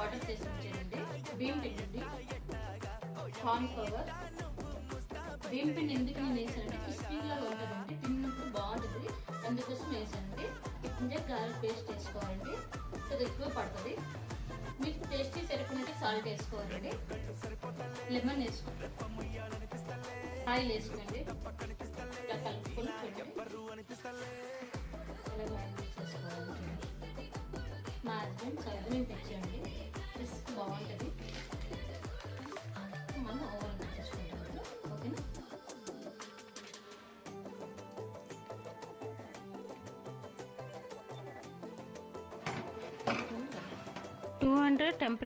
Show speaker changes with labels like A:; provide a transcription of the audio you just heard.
A: Water చేసించండి. బియ్యం పిండి, corn flour. బియ్యం పిండి ఎందుకు నేను వేసానంటే క్రిస్పీగా ఉంటుందండి, తిన్నప్పుడు బాగుంటుంది, అందుకోసం వేసానండి. ఇప్పుడు గారెల పేస్ట్ వేసుకోవాలండి, అది ఎక్కువ పడుతుంది. మీకు టేస్టీ సరిపోయినట్టు సాల్ట్ వేసుకోవాలండి. లెమన్ వేసుకోండి, ఆయిల్ వేసుకోండి, ఇలా కలుపుకొని ఇలా మ్యారినేట్ చేసుకోవాలి. మా హస్బెండ్ సౌదీని తెచ్చండి, క్రిస్ప్ బాగుంటుంది. మనం ఓవెన్ చేసుకుంటాము. ఓకేనా? 200 టెంపరేచర్